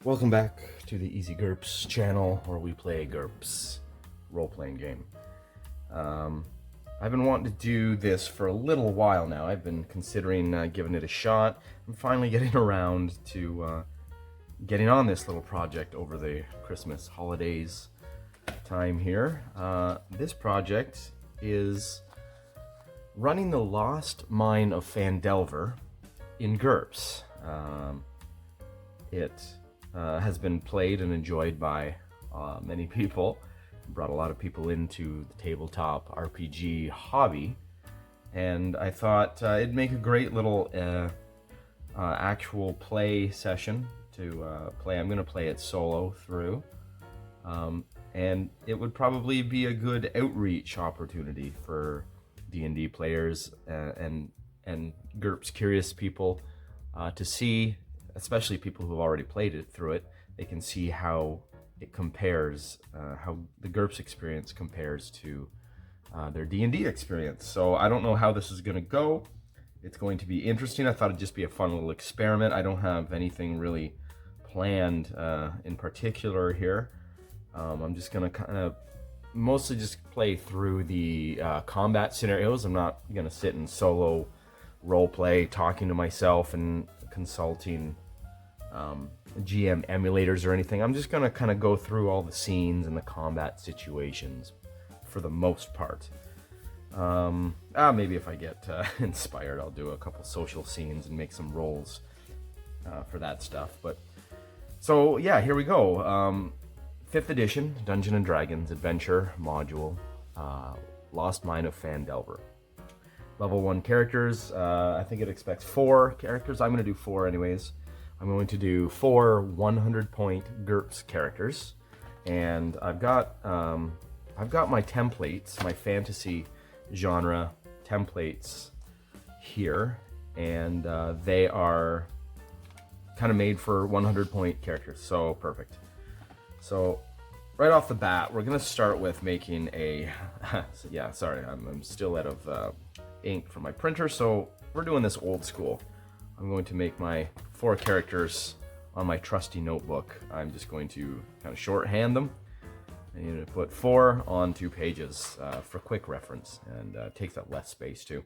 Welcome back to the Easy GURPS channel, where we play GURPS role-playing game. I've been wanting to do this for a little while now. I've been considering giving it a shot. I'm finally getting around to getting on this little project over the Christmas holidays time here. This project is running the Lost Mine of Phandelver in GURPS. It has been played and enjoyed by many people. Brought a lot of people into the tabletop RPG hobby, and I thought it'd make a great little actual play session to play. I'm going to play it solo through, and it would probably be a good outreach opportunity for D&D players and GURPS curious people to see, especially people who've already played it through it. They can see how it compares, how the GURPS experience compares to their D&D experience. So I don't know how this is going to go. It's going to be interesting. I thought it'd just be a fun little experiment. I don't have anything really planned in particular here. I'm just going to kind of mostly just play through the combat scenarios. I'm not going to sit and solo role play, talking to myself and consulting GM emulators or anything. I'm just gonna kind of go through all the scenes and the combat situations for the most part. Maybe if I get inspired, I'll do a couple social scenes and make some rolls for that stuff. But so yeah, here we go. 5th edition Dungeons and Dragons adventure module, Lost Mine of Phandelver. Level 1 characters. I think it expects 4 characters. I'm going to do 4 anyways. I'm going to do 4 100-point GURPS characters, and I've got my templates, my fantasy genre templates here, and they are kind of made for 100-point characters. So perfect. So right off the bat, we're going to start with making a. Yeah, sorry, I'm still out of ink from my printer, so we're doing this old school. I'm going to make my 4 characters on my trusty notebook. I'm just going to kind of shorthand them. I need to put 4 on 2 pages for quick reference, and takes up less space too.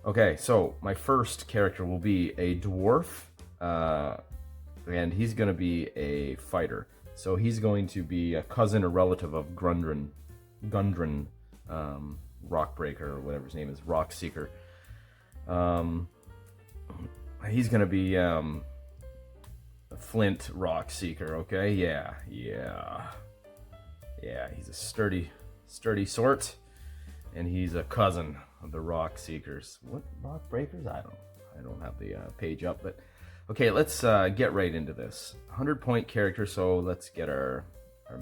Okay, so my first character will be a dwarf, and he's going to be a fighter. So he's going to be a cousin or relative of Gundren, Rockbreaker, or whatever his name is, Rockseeker. He's gonna be a Flint Rockseeker, okay? Yeah. He's a sturdy sort, and he's a cousin of the Rockseekers. What Rockbreakers? I don't have the page up, but okay. Let's get right into this. 100-point character. So let's get our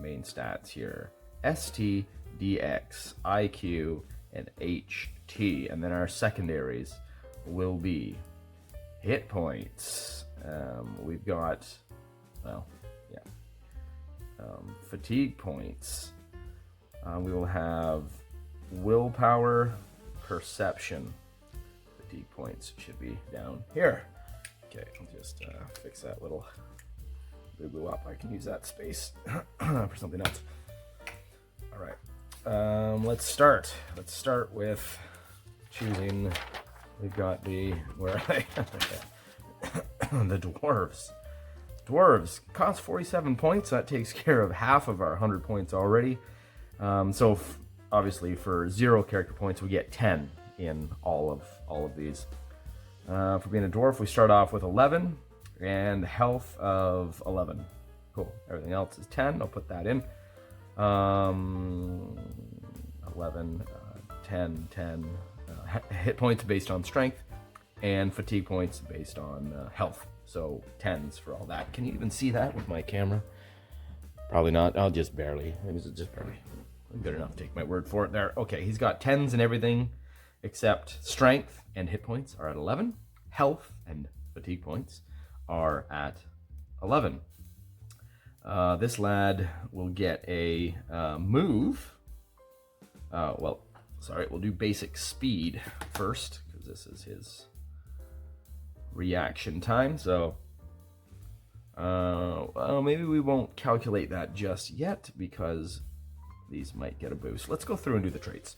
main stats here: ST, DX, IQ, and HT, and then our secondaries will be hit points. We've got, fatigue points. We will have willpower, perception. Fatigue points should be down here. Okay, I'll just fix that little boo-boo up. I can use that space for something else. All right, let's start. Let's start with choosing. We've got the the dwarves. Dwarves cost 47 points. That takes care of half of our 100 points already. So obviously for 0 character points, we get 10 in all of these. For being a dwarf, we start off with 11 and health of 11. Cool. Everything else is 10. I'll put that in. 11, 10, 10. Hit points based on strength, and fatigue points based on health. So 10s for all that. Can you even see that with my camera? Probably not. I'll just barely. Maybe it's just barely. I'm good enough to take my word for it there. Okay, he's got 10s and everything except strength and hit points are at 11. Health and fatigue points are at 11. This lad will get a move. We'll do basic speed first, because this is his reaction time. So well, maybe we won't calculate that just yet because these might get a boost. Let's go through and do the traits.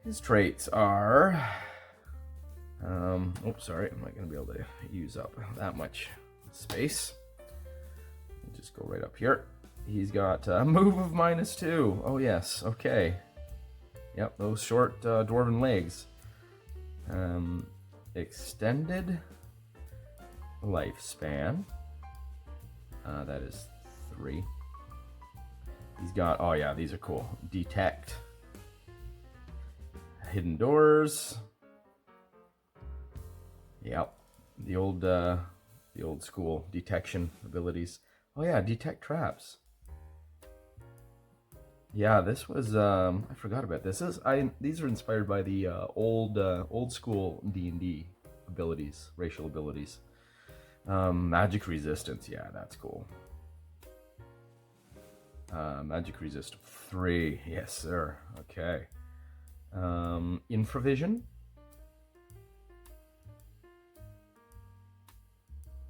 His traits are... oops, sorry, I'm not going to be able to use up that much space. Just go right up here. He's got a move of -2. Oh yes, okay. Yep, those short dwarven legs. Extended lifespan. That is 3. He's got, oh yeah, these are cool. Detect. Hidden doors. Yep, the old school detection abilities. Oh yeah, detect traps. Yeah, this was I forgot about this. These are inspired by the old school D&D abilities, racial abilities. Magic resistance, yeah, that's cool. Magic resist 3, yes sir. Okay. Infravision.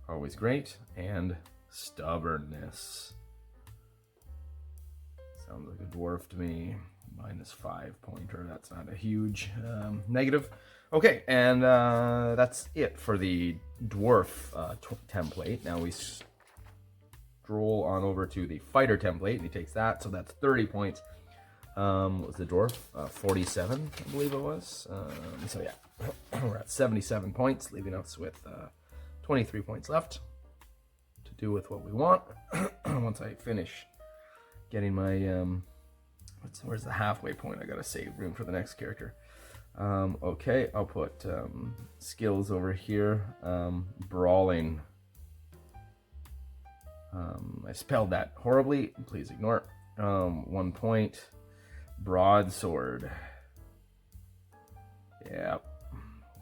Always great. And stubbornness. Sounds like a dwarf to me. -5 pointer. That's not a huge negative. Okay, and that's it for the dwarf template. Now we stroll on over to the fighter template, and he takes that, so that's 30 points. What was the dwarf? 47, I believe it was. So yeah, we're at 77 points, leaving us with 23 points left to do with what we want. Once I finish getting my where's the halfway point? I gotta save room for the next character. Okay, I'll put skills over here. Brawling. I spelled that horribly. Please ignore. 1 point. Broadsword. Yeah,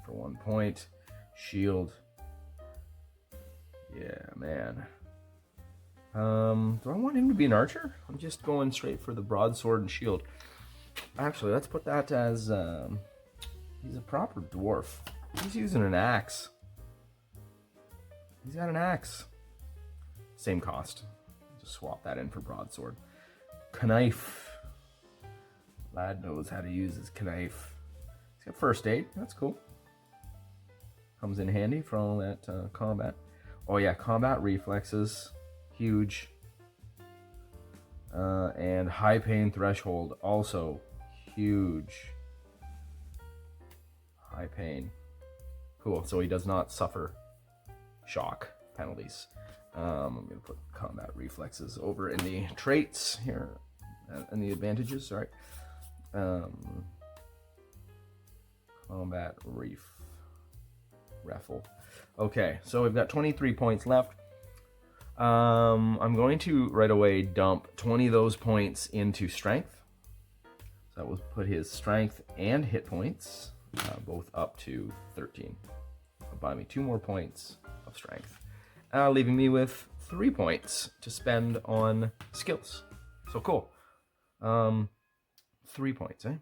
for 1 point. Shield. Yeah, man. Do I want him to be an archer? I'm just going straight for the broadsword and shield. Actually, let's put that as he's a proper dwarf. He's using an axe. He's got an axe. Same cost. Just swap that in for broadsword. Knife. Lad knows how to use his knife. He's got first aid. That's cool. Comes in handy for all that combat. Oh yeah, combat reflexes. Huge. And high pain threshold. Also huge. High pain. Cool. So he does not suffer shock penalties. I'm going to put combat reflexes over in the traits here. And the advantages, sorry. Combat raffle. Okay, so we've got 23 points left. I'm going to right away dump 20 of those points into strength. So that will put his strength and hit points both up to 13. It'll buy me 2 more points of strength, leaving me with 3 points to spend on skills. So cool. 3 points, eh?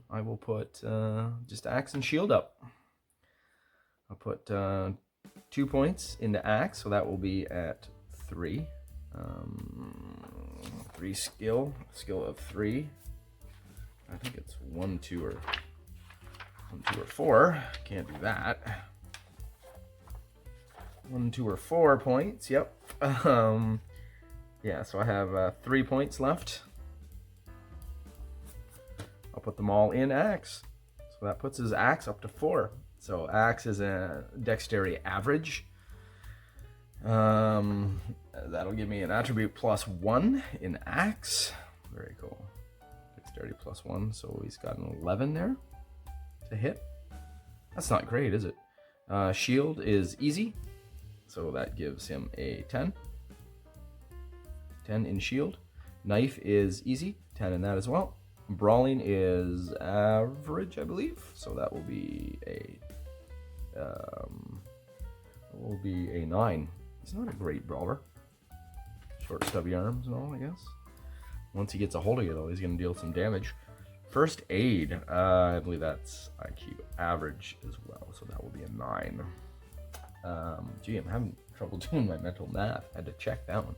I will put just axe and shield up. I'll put 2 points into axe, so that will be at 3. 3 skill of 3. I think it's 1, 2, or 4. Can't do that. 1, 2, or 4 points. Yep. Yeah, so I have 3 points left. I'll put them all in axe. So that puts his axe up to 4. So axe is a dexterity average. That'll give me an attribute +1 in axe. Very cool. Dexterity +1, so he's got an 11 there to hit. That's not great, is it? Shield is easy, so that gives him a 10. 10 in shield. Knife is easy, 10 in that as well. Brawling is average, I believe, so that will be a 9. He's not a great brawler. Short, stubby arms and all, I guess. Once he gets a hold of you, though, he's going to deal some damage. First aid, I believe that's IQ average as well, so that will be a 9. Gee, I'm having trouble doing my mental math. I had to check that one.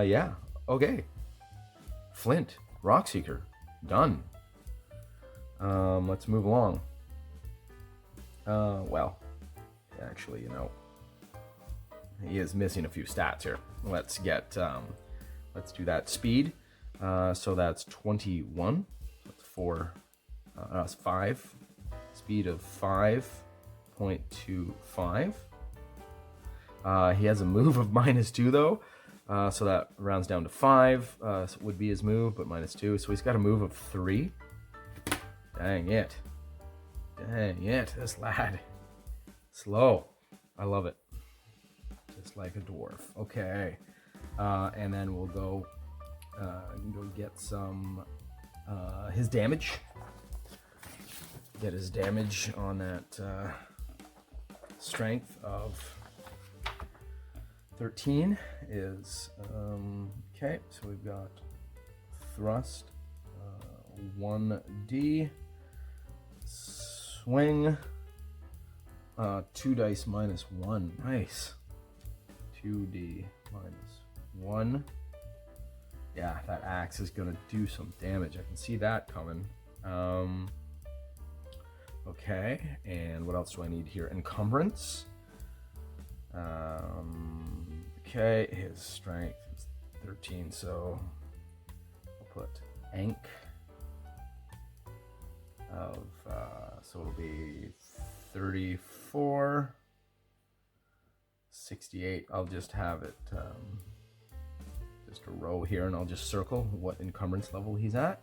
Yeah, okay. Flint, Rockseeker, done. Let's move along. Well, actually, you know, he is missing a few stats here. Let's get, let's do that. Speed, so that's 21. That's 4, that's 5. Speed of 5.25. He has a move of -2 though, so that rounds down to 5. So would be his move, but -2. So he's got a move of 3. Dang it. Dang it, this lad. Slow. I love it. Just like a dwarf. Okay. And then we'll go get some his damage. Get his damage on that strength of 13 is okay. So we've got thrust, 1d, swing, 2 dice -1. Nice. 2d -1. Yeah, that axe is gonna do some damage. I can see that coming. Okay, and what else do I need here? Encumbrance. Okay, his strength is 13, so I'll put Ank of, so it'll be 34, 68. I'll just have it, just a row here, and I'll just circle what encumbrance level he's at.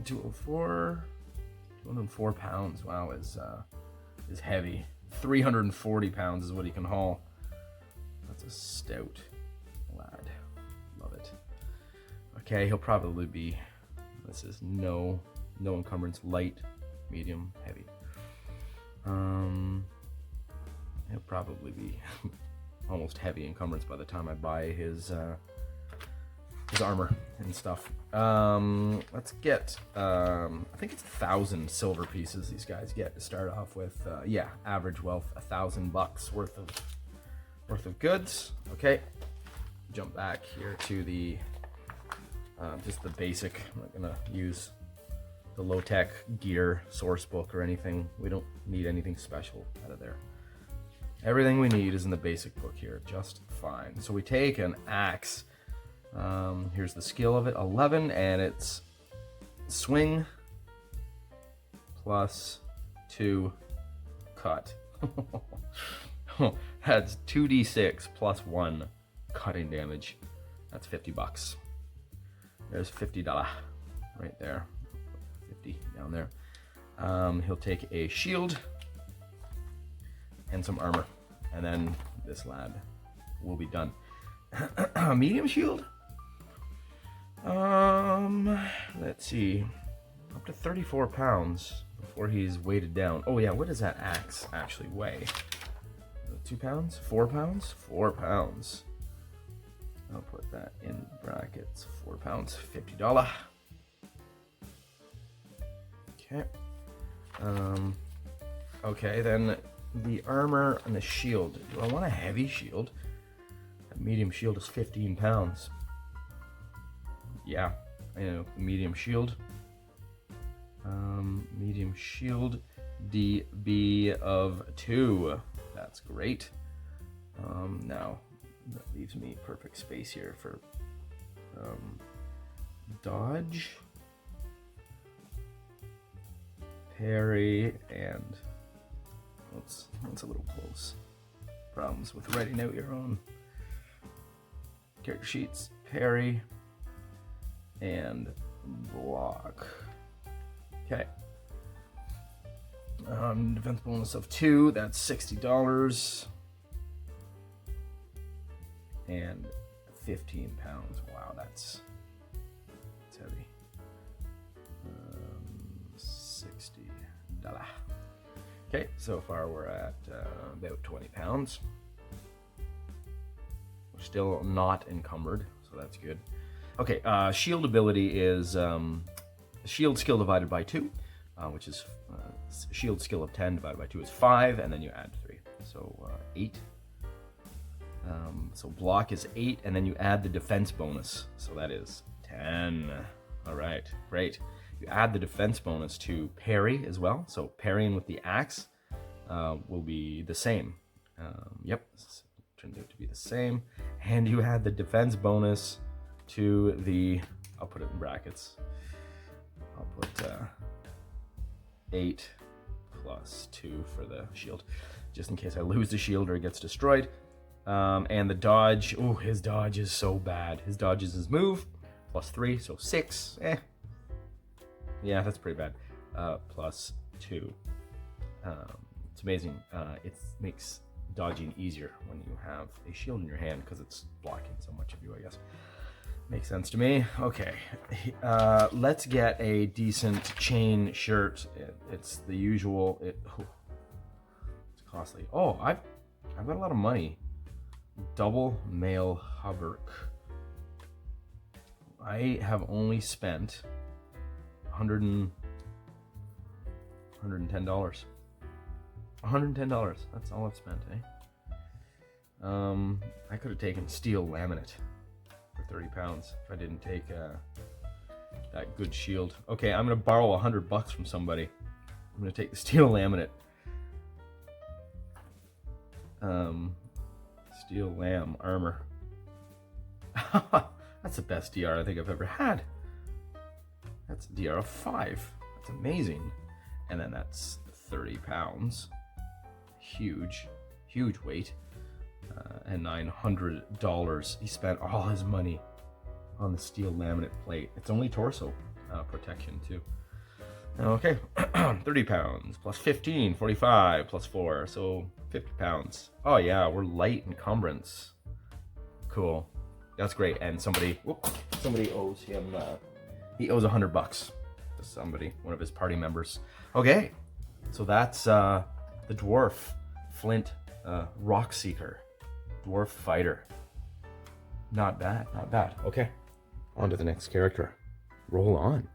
204 pounds. Wow, is heavy. 340 pounds is what he can haul. That's a stout lad. Love it. Okay, he'll probably be, this is no encumbrance, light, medium, heavy. He'll probably be almost heavy encumbrance by the time I buy his armor and stuff. Let's get, I think it's 1,000 silver pieces these guys get to start off with. Yeah, average wealth, $1,000 worth of goods. Okay, jump back here to the just the basic. I'm not gonna use the low-tech gear source book or anything. We don't need anything special out of there. Everything we need is in the basic book here, just fine. So we take an axe. Here's the skill of it, 11, and it's swing plus 2 cut. That's 2d6 plus 1 cutting damage. That's $50. There's $50 right there. 50 down there. He'll take a shield and some armor, and then this lad will be done. Medium shield? Let's see. Up to 34 pounds before he's weighted down. Oh yeah, what does that axe actually weigh? 2 pounds? 4 pounds? 4 pounds. I'll put that in brackets. 4 pounds, $50. Okay. Okay, then the armor and the shield. Do I want a heavy shield? That medium shield is 15 pounds. Yeah, I know, medium shield. Medium shield, DB of 2. That's great. Now, that leaves me perfect space here for dodge, parry, and that's a little close. Problems with writing out your own character sheets. Parry and block. Okay. Defense bonus of 2. That's $60. And 15 pounds. Wow, that's heavy. $60. Okay, so far we're at about 20 pounds. We're still not encumbered, so that's good. Okay, shield ability is shield skill divided by 2. which is shield skill of 10 divided by 2 is 5, and then you add 3. So 8. So block is 8, and then you add the defense bonus. So that is 10. All right, great. You add the defense bonus to parry as well. So parrying with the axe will be the same. Yep, turns out to be the same. And you add the defense bonus to the, I'll put it in brackets. I'll put 8 plus 2 for the shield, just in case I lose the shield or it gets destroyed. And the dodge, oh, his dodge is so bad. His dodge is his move, plus 3, so 6. Yeah, that's pretty bad. Plus 2. It's amazing. It makes dodging easier when you have a shield in your hand because it's blocking so much of you, I guess. Makes sense to me. Okay, let's get a decent chain shirt. It's the usual. It's costly. Oh, I've got a lot of money. Double mail hauberk. I have only spent $110. $110. That's all I've spent, eh? I could have taken steel laminate for 30 pounds if I didn't take that good shield. Okay, I'm gonna borrow $100 from somebody. I'm gonna take the steel laminate. Steel lamb armor. That's the best DR I think I've ever had. That's a DR of 5. That's amazing. And then that's 30 pounds. Huge, huge weight. And $900. He spent all his money on the steel laminate plate. It's only torso protection too. Okay, 30 pounds plus 15, 45 plus 4, so 50 pounds. Oh yeah, we're light encumbrance. Cool, that's great. And somebody owes him. He owes $100 to somebody, one of his party members. Okay, so that's the dwarf flint rock seeker, dwarf fighter. Not bad, not bad. Okay, on to the next character. Roll on.